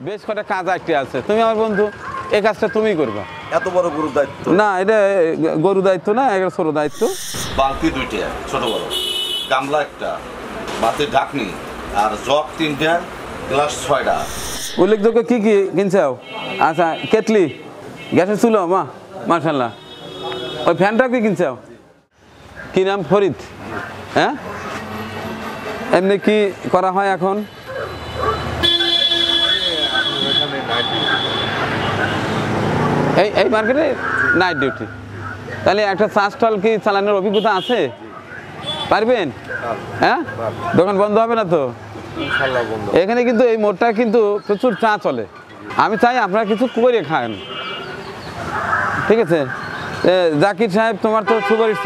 বেশ কটা কাজ আটকে আছে, তুমি আমার বন্ধু, এই কাজটা তুমিই করবা। এত বড় গরুর দায়িত্ব? না, এটা গরু দায়িত্ব না, এটা ছোট দায়িত্ব। বালতি দুইটা ছোট বড়, গামলা একটা, ভাতের ঢাকনি, আর জগ তিনটা, গ্লাস ছয়টা। উল্লেখযোগ্য কি কি কিনছাও? আচ্ছা, কেটলি, গ্যাসের চুলো, মাশাল্লাহ। ওই ফ্যানটা কি কিনছাও? কি নাম? ফরিদ। হ্যাঁ, এমনি কি করা হয় এখন? এই মার্কেটে নাইট ডিউটি। তাহলে একটা চা স্টল কি চালানোর অভিজ্ঞতা আছে? পারবেন? হ্যাঁ, দোকান বন্ধ হবে না তো? এখানে কিন্তু এই মোড়টা কিন্তু প্রচুর চা চলে। আমি চাই আপনারা কিছু করে খান, ঠিক আছে? জাকির সাহেব, তোমার তো সুপারিশ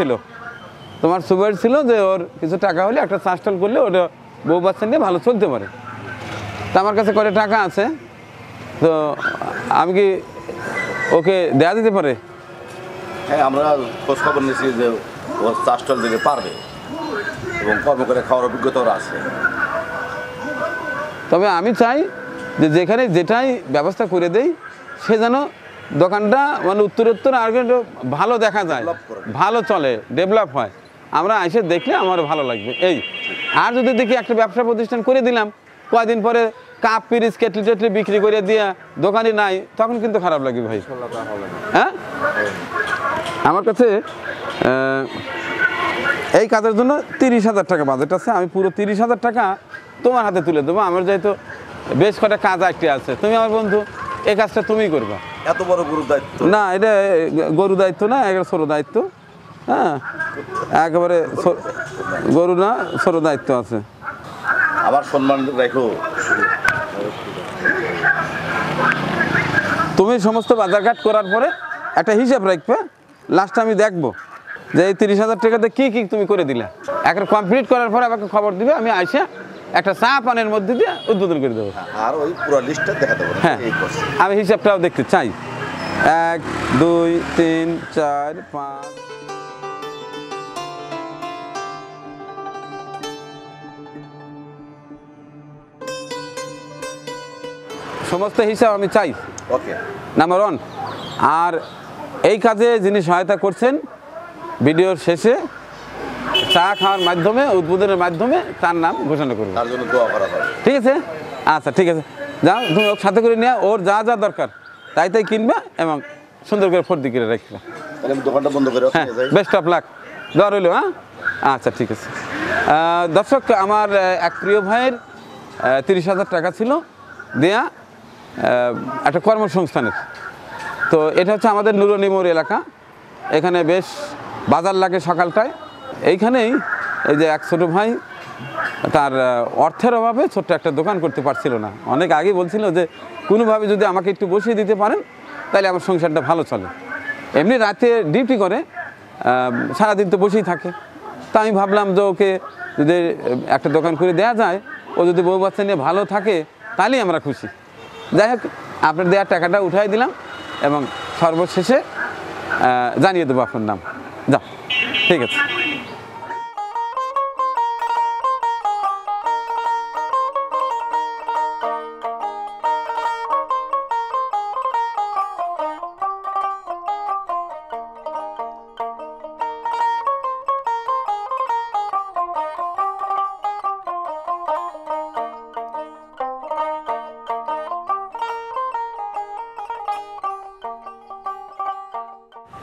ছিল যে ওর কিছু টাকা হলে একটা চা স্টল করলে ওটা বউ বাচ্চা নিয়ে ভালো চলতে পারে। তা আমার কাছে করে টাকা আছে, তো আমি কি ওকে দেয়া দিতে পারে? হ্যাঁ, আমরা খোঁজ খবর নিয়েছি যে ও চা স্টল দিতে পারবে এবং কর্ম করে খাওয়ার অভিজ্ঞতাও আছে। তবে আমি চাই যে যেখানে যেটাই ব্যবস্থা করে দেই সে যেন দোকানটা মানে উত্তরোত্তর আর একটু ভালো দেখা যায়, ভালো চলে, ডেভেলপ হয়। আমরা এসে দেখলে আমার ভালো লাগবে এই। আর যদি দেখি একটা ব্যবসা প্রতিষ্ঠান করে দিলাম, কয়দিন পরে কাপ পিরিচ কেটলি টেটলি বিক্রি করে দিয়ে দোকানে নাই, তখন কিন্তু খারাপ লাগবে ভাই। হ্যাঁ, আমার কাছে এই কাজের জন্য 30,000 টাকা বাজেট আছে। আমি পুরো 30,000 টাকা তোমার হাতে তুলে দেবো। আমার যেহেতু বেশ কটা কাজ আটকে আছে, তুমি আমার বন্ধু, এই কাজটা তুমিই করবা। এত বড় গরুর দায়িত্ব? না, এটা গরু দায়িত্ব না, এটা ছোট দায়িত্ব। হ্যাঁ, একেবারে গরু না, ছোট দায়িত্ব আছে। আবার সম্মান রাখো। তুমি সমস্ত বাজারঘাট করার পরে একটা হিসাব রাখবে, লাস্টে আমি দেখবো যে এই 30,000 টাকাতে কি কি তুমি করে দিলে। একটা কমপ্লিট করার পরে আমাকে খবর দিবে, আমি আইসা একটা চা পানের মধ্যে দিয়ে উদ্বোধন করে দেবো। আর ওই পুরো লিস্টটা দেখাতে পারো। হ্যাঁ, আমি হিসাবটাও দেখতে চাই। 1 2 3 4 5। সমস্ত হিসাব আমি চাই। ওকে, নাম্বার 1। আর এই কাজে যিনি সহায়তা করছেন, ভিডিওর শেষে চা খাওয়ার মাধ্যমে, উদ্বোধনের মাধ্যমে তার নাম ঘোষণা করবো, তার জন্য দোয়া করা হবে। ঠিক আছে? আচ্ছা, ঠিক আছে, যাও তুমি ওর সাথে করে নিয়ে, ওর যা যা দরকার তাই কিনবা এবং সুন্দর করে ফর্দি করে রাখবা। তাহলে আমি দোকানটা বন্ধ করে হ্যাঁ, বেস্ট অফ লাক, দোয়া রইল। হ্যাঁ, আচ্ছা, ঠিক আছে। দর্শক, আমার এক প্রিয় ভাইয়ের 30,000 টাকা ছিল দেয়া একটা কর্মসংস্থানের। তো এটা হচ্ছে আমাদের নুরনি মোড় এলাকা। এখানে বেশ বাজার লাগে সকালটায়। এইখানেই এই যে এক ছোটো ভাই, তার অর্থের অভাবে ছোট্ট একটা দোকান করতে পারছিল না। অনেক আগে বলছিল যে কোনোভাবে যদি আমাকে একটু বসিয়ে দিতে পারেন তাহলে আমার সংসারটা ভালো চলে। এমনি রাতে ডিউটি করে, সারাদিন তো বসেই থাকে। তা আমি ভাবলাম যে ওকে যদি একটা দোকান করে দেওয়া যায়, ও যদি বউ বাচ্চা নিয়ে ভালো থাকে তাহলেই আমরা খুশি। যাই হোক, আপনার দেওয়ার টাকাটা উঠাই দিলাম এবং সর্বশেষে জানিয়ে দেবো আপনার নাম। যাও, ঠিক আছে।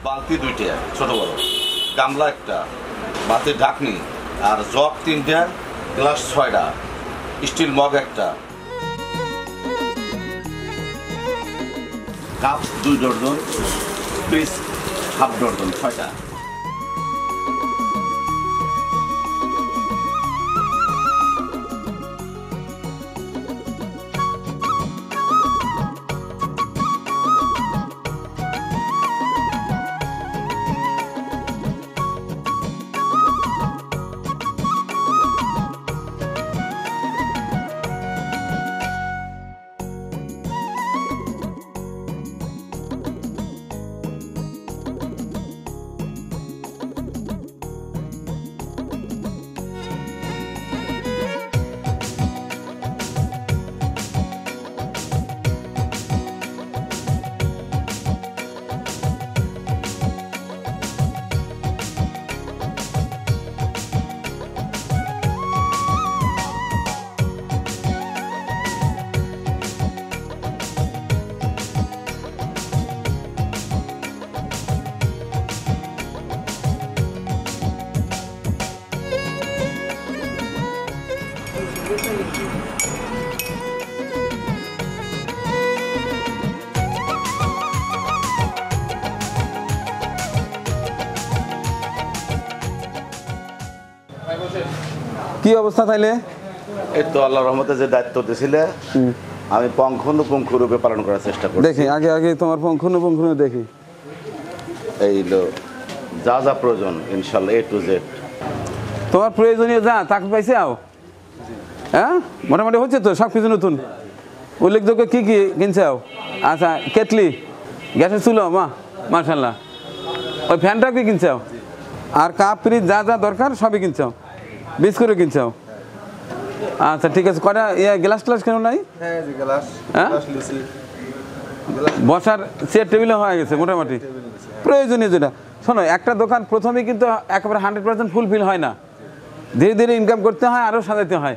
বালতি দুইটা ছোট বড়, গামলা একটা, ভাতের ঢাকনি, আর জগ তিনটা, গ্লাস ছয়টা, স্টিল মগ একটা, cup 2 dozen, piece half dozen, 6টা। কি অবস্থা তাইলে? এই তো আল্লাহর রহমতে যে দায়িত্ব দিয়েছিলে আমি পুঙ্খানুপুঙ্খরূপে পালন করার চেষ্টা করি। দেখি আগে তোমার পুঙ্খানুপুঙ্খ দেখি। এই যা যা প্রয়োজন ইনশাল্লাহ A to Z। তোমার প্রয়োজনীয় যা তাকে পাইছে আও? হ্যাঁ, মোটামুটি হচ্ছে তো সব কিছু নতুন। উল্লেখযোগ্য কি কি কিনছাও? আচ্ছা, কেটলি, গ্যাসের চুলো, মাশাল্লাহ। ওই ফ্যানটা কি কিনছাও? আর কাপ ফ্রিজ যা যা দরকার সবই কিনছাও, বিস্কুটও কিনছাও। আচ্ছা ঠিক আছে, কটা গ্লাস ট্লাস কেন নাই? হ্যাঁ, বসার চেয়ার টেবিলও হয়ে গেছে মোটামুটি প্রয়োজনীয় যেটা। শোনো, একটা দোকান প্রথমেই কিন্তু একেবারে 100% ফুলফিল হয় না, ধীরে ধীরে ইনকাম করতে হয়, আরও সাজাতে হয়।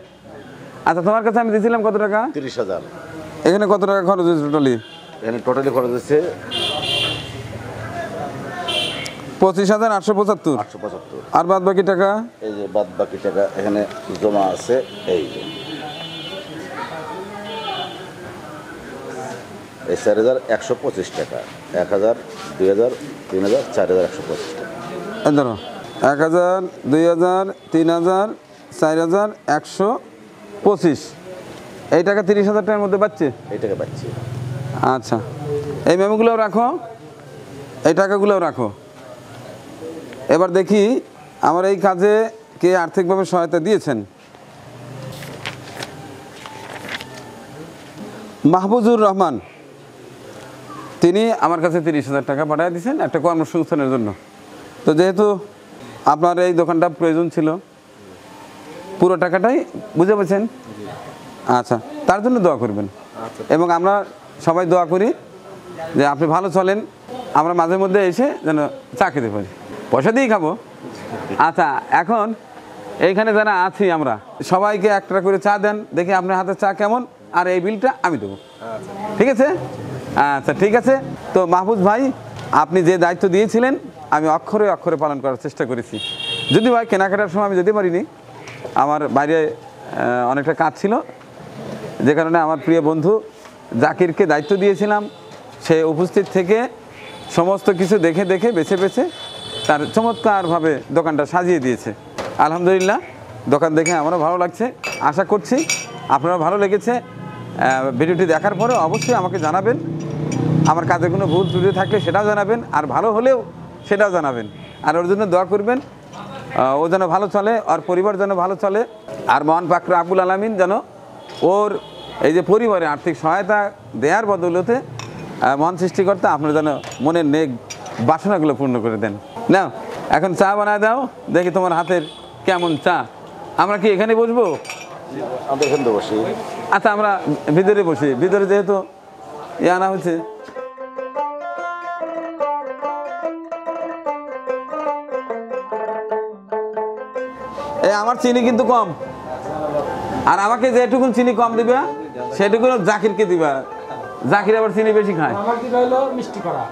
আচ্ছা, তোমার কাছে আমি দিয়েছিলাম কত টাকা? 30,000। এখানে কত টাকা খরচ হয়েছে টোটালি? এখানে টোটালি খরচ হচ্ছে 25,875। 875। আর বাদ বাকি টাকা? এই যে বাদ বাকি টাকা এখানে জমা আছে। এই 4,125 টাকা। 1,000, 2,000, 3,000, 4,125 টাকা। ধরো 1,000, 2,000, 3,000, 4,125। এই টাকা 30,000 টাকার মধ্যে পাচ্ছে? এই টাকা পাচ্ছি। আচ্ছা, এই মেমোগুলোও রাখো, এই টাকাগুলোও রাখো। এবার দেখি আমার এই কাজে কে আর্থিকভাবে সহায়তা দিয়েছেন। মাহফুজুর রহমান, তিনি আমার কাছে 30,000 টাকা পাঠিয়ে দিয়েছেন একটা কর্মসংস্থানের জন্য। তো যেহেতু আপনার এই দোকানটা প্রয়োজন ছিল, পুরো টাকাটাই বুঝে পেয়েছেন। আচ্ছা, তার জন্য দোয়া করবেন। এবং আমরা সবাই দোয়া করি যে আপনি ভালো চলেন, আমরা মাঝে মধ্যে এসে যেন চা খেতে পারি, পয়সা দিয়েই খাবো। আচ্ছা, এখন এইখানে যারা আছি আমরা সবাইকে একটা করে চা দেন, দেখি আপনার হাতে চা কেমন, আর এই বিলটা আমি দেবো। ঠিক আছে? আচ্ছা ঠিক আছে। তো মাহফুজ ভাই, আপনি যে দায়িত্ব দিয়েছিলেন আমি অক্ষরে অক্ষরে পালন করার চেষ্টা করেছি। যদি ভাই কেনাকাটার সময় আমি যেতে পারিনি, আমার বাইরে অনেকটা কাজ ছিল, যে কারণে আমার প্রিয় বন্ধু জাকিরকে দায়িত্ব দিয়েছিলাম। সে উপস্থিত থেকে সমস্ত কিছু দেখে দেখে বেছে বেছে তার চমৎকারভাবে দোকানটা সাজিয়ে দিয়েছে। আলহামদুলিল্লাহ, দোকান দেখে আমারও ভালো লাগছে, আশা করছি আপনারা ভালো লেগেছে। ভিডিওটি দেখার পরে অবশ্যই আমাকে জানাবেন, আমার কাজে কোনো ভুল ত্রুটি থাকলে সেটাও জানাবেন, আর ভালো হলেও সেটাও জানাবেন। আর ওর জন্য দোয়া করবেন, ও যেন ভালো চলে, ওর পরিবার যেন ভালো চলে। আর মহান পাক রব্বুল আলামিন যেন ওর এই যে পরিবারে আর্থিক সহায়তা দেওয়ার বদৌলতে মহান সৃষ্টিকর্তা আপনার যেন মনের নেক বাসনাগুলো পূর্ণ করে দেন। নাও এখন চা বানায় দাও, দেখি তোমার হাতের কেমন চা। আমরা কি এখানে বসবো? আমাদের এখানে বসি। আচ্ছা, আমরা ভিতরে বসি, ভিতরে যেহেতু আনা হয়েছে। আমার চিনি কিন্তু কম, আর আমাকে যেটুকুন চিনি কম দিবা সেটুকুন জাকিরকে দিবা। জাকির আবার চিনি বেশি খায়। আমার দিবা হলো মিষ্টি করা।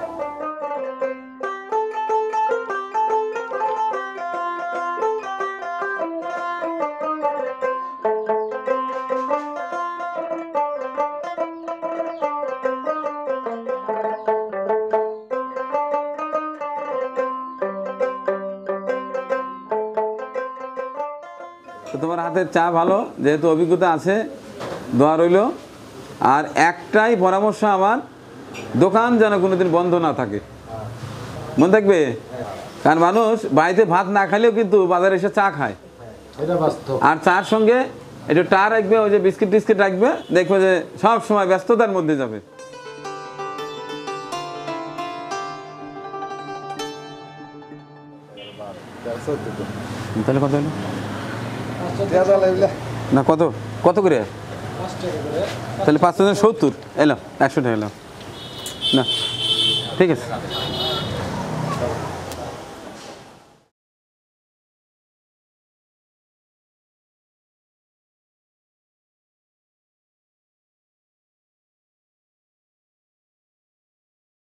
তো তোমার হাতের চা ভালো, যেহেতু অভিজ্ঞতা আছে, দোয়া রইল। আর একটাই পরামর্শ আমার, দোকান যেন কোনোদিন বন্ধ না থাকে, মনে থাকবে। কারণ মানুষ বাড়িতে ভাত না খাইলেও কিন্তু বাজারে এসে চা খায়। আর চার সঙ্গে একটু টা রাখবে, ওই যে বিস্কিট টিস্কিট রাখবে, দেখবে যে সব সময় ব্যস্ততার মধ্যে যাবে। তাহলে কত হলো না? কত কত করে? তাহলে 5,070 এলাম, 100 টাকা এলাম না। ঠিক আছে।